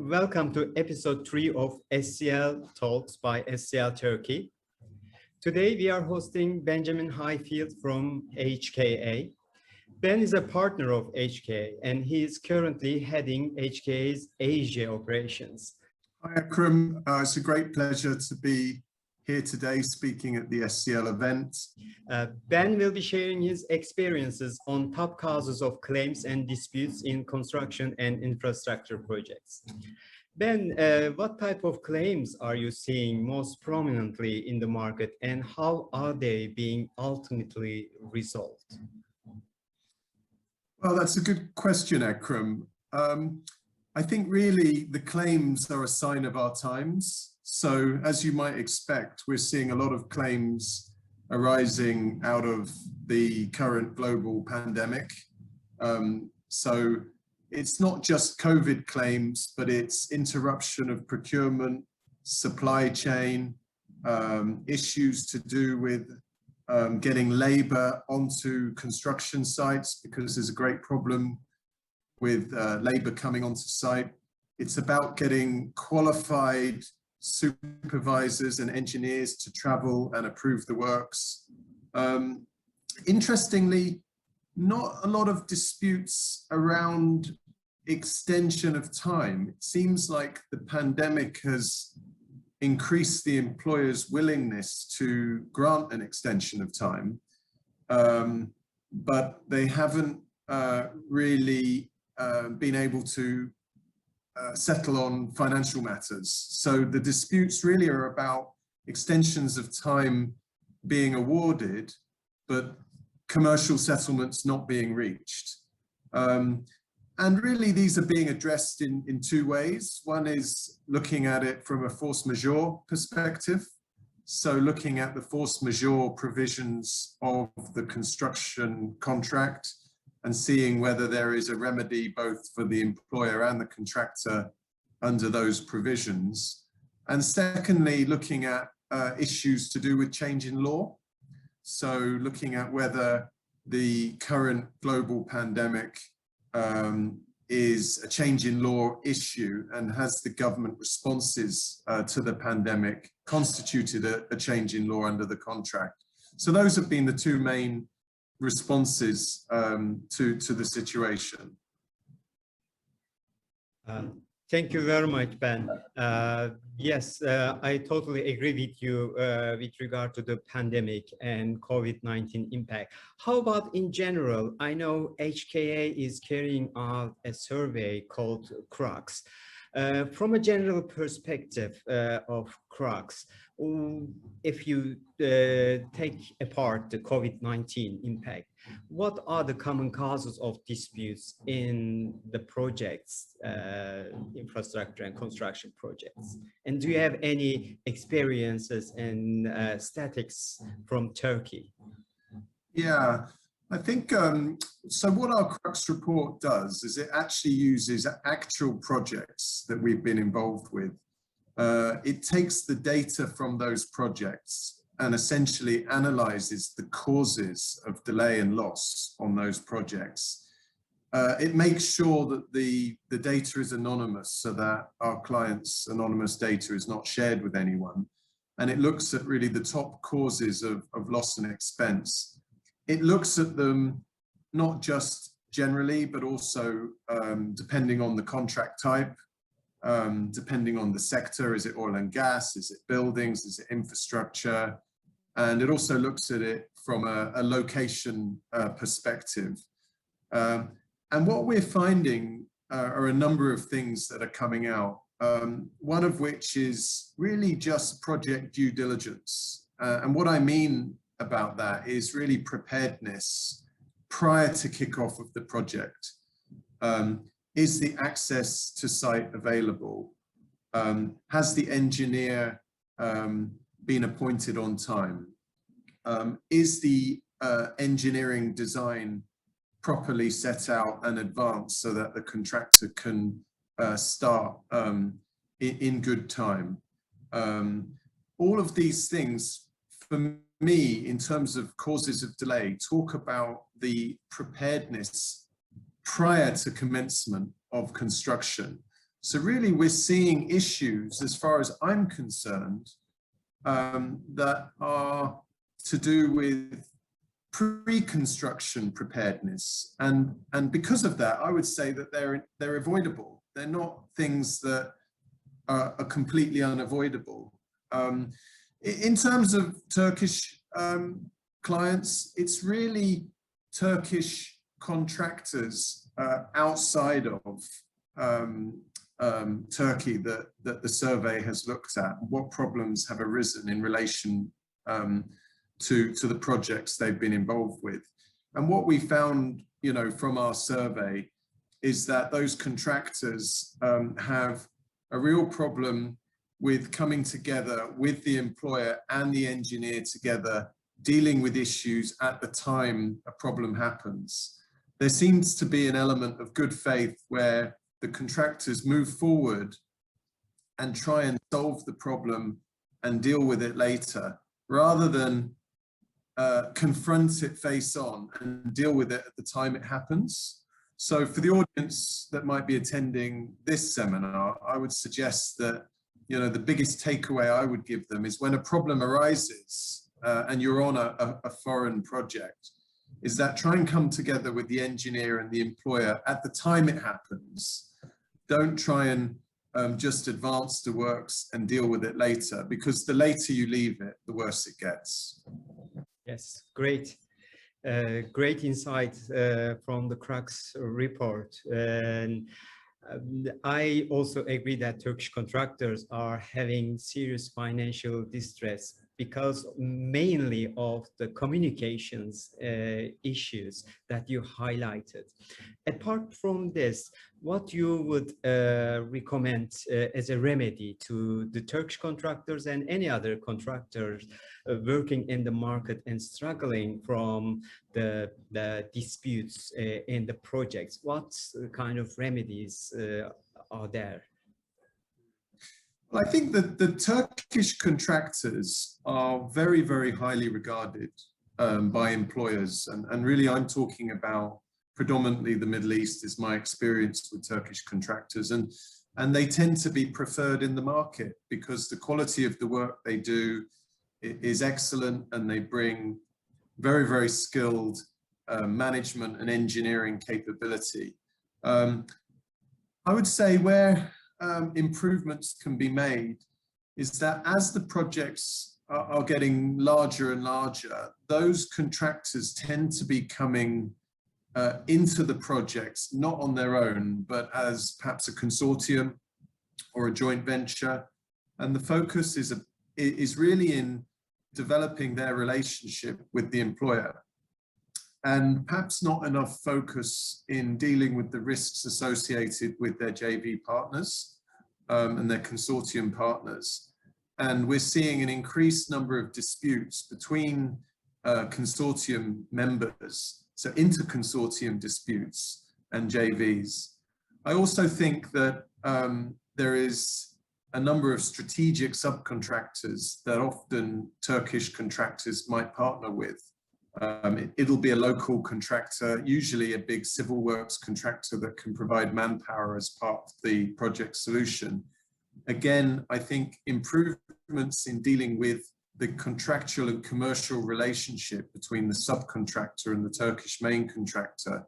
welcome to episode 3 of SCL Talks by SCL Turkey. Today we are hosting Benjamin Highfield from HKA. Ben is a partner of HKA and he is currently heading HKA's Asia operations. Hi Akram, it's a great pleasure to be here today speaking at the SCL event. Ben will be sharing his experiences on top causes of claims and disputes in construction and infrastructure projects. Ben, what type of claims are you seeing most prominently in the market and how are they being ultimately resolved? Well, that's a good question, Akram. I think really the claims are a sign of our times. So as you might expect, we're seeing a lot of claims arising out of the current global pandemic. So it's not just COVID claims, but it's interruption of procurement, supply chain, issues to do with getting labor onto construction sites because there's a great problem with labor coming onto site. It's about getting qualified supervisors and engineers to travel and approve the works. Interestingly, not a lot of disputes around extension of time. It seems like the pandemic has increased the employer's willingness to grant an extension of time, but they haven't really been able to settle on financial matters. So the disputes really are about extensions of time being awarded, but commercial settlements not being reached. And really these are being addressed in two ways. One is looking at it from a force majeure perspective. So looking at the force majeure provisions of the construction contract and seeing whether there is a remedy both for the employer and the contractor under those provisions. And secondly, looking at issues to do with change in law. So looking at whether the current global pandemic is a change in law issue and has the government responses to the pandemic constituted a change in law under the contract. So those have been the two main responses to the situation. Thank you very much, Ben. Yes, I totally agree with you with regard to the pandemic and COVID-19 impact. How about in general? I know HKA is carrying out a survey called CROCS. From a general perspective of CROCS, if you take apart the COVID-19 impact, what are the common causes of disputes in the projects, infrastructure and construction projects? And do you have any experiences and statistics from Turkey? Yeah. I think, so what our CROCS report does is it actually uses actual projects that we've been involved with. It takes the data from those projects and essentially analyzes the causes of delay and loss on those projects. It makes sure that the data is anonymous so that our clients' anonymous data is not shared with anyone. And it looks at really the top causes of loss and expense. It looks at them not just generally, but also depending on the contract type, depending on the sector. Is it oil and gas? Is it buildings? Is it infrastructure? And it also looks at it from a location perspective. And what we're finding are a number of things that are coming out, one of which is really just project due diligence. And what I mean about that is really preparedness prior to kickoff of the project. Is the access to site available? Has the engineer been appointed on time? Is the engineering design properly set out and advanced so that the contractor can start in good time? All of these things, for me, in terms of causes of delay, talk about the preparedness prior to commencement of construction. So really we're seeing issues, as far as I'm concerned, that are to do with pre-construction preparedness, and because of that, I would say that they're avoidable. They're not things that are completely unavoidable. In terms of Turkish clients, it's really Turkish contractors outside of Turkey that the survey has looked at. What problems have arisen in relation to the projects they've been involved with. And what we found, you know, from our survey is that those contractors have a real problem with coming together with the employer and the engineer together, dealing with issues at the time a problem happens. There seems to be an element of good faith where the contractors move forward and try and solve the problem and deal with it later, rather than confront it face on and deal with it at the time it happens. So for the audience that might be attending this seminar, I would suggest that, you know, the biggest takeaway I would give them is when a problem arises and you're on a foreign project, is that try and come together with the engineer and the employer at the time it happens. Don't try and just advance the works and deal with it later, because the later you leave it, the worse it gets. Yes, great. Great insight from the Crux report. And I also agree that Turkish contractors are having serious financial distress because mainly of the communications issues that you highlighted. Apart from this, what you would recommend as a remedy to the Turkish contractors and any other contractors working in the market and struggling from the disputes in the projects? What kind of remedies are there? I think that the Turkish contractors are very, very highly regarded by employers. And really, I'm talking about predominantly the Middle East is my experience with Turkish contractors. And they tend to be preferred in the market because the quality of the work they do is excellent, and they bring very, very skilled management and engineering capability. I would say where improvements can be made is that as the projects are getting larger and larger, those contractors tend to be coming into the projects, not on their own, but as perhaps a consortium or a joint venture. And the focus is really in developing their relationship with the employer, and perhaps not enough focus in dealing with the risks associated with their JV partners and their consortium partners. And we're seeing an increased number of disputes between consortium members, so inter-consortium disputes and JVs. I also think that there is a number of strategic subcontractors that often Turkish contractors might partner with. It'll be a local contractor, usually a big civil works contractor that can provide manpower as part of the project solution. Again, I think improvements in dealing with the contractual and commercial relationship between the subcontractor and the Turkish main contractor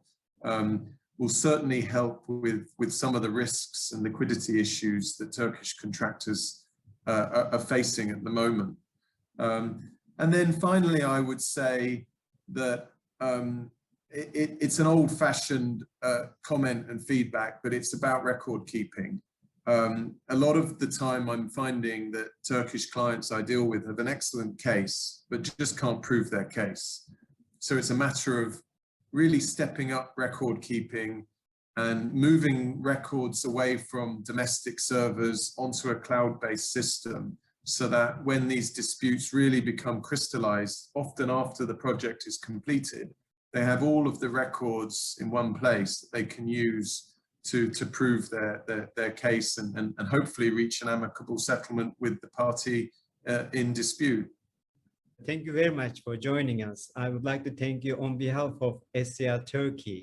will certainly help with some of the risks and liquidity issues that Turkish contractors are facing at the moment. And then finally, I would say that it's an old-fashioned comment and feedback, but it's about record keeping. A lot of the time I'm finding that Turkish clients I deal with have an excellent case, but just can't prove their case. So it's a matter of really stepping up record keeping and moving records away from domestic servers onto a cloud-based system, so that when these disputes really become crystallized, often after the project is completed, they have all of the records in one place that they can use to prove their case and hopefully reach an amicable settlement with the party in dispute. Thank you very much for joining us. I would like to thank you on behalf of SCL Turkey.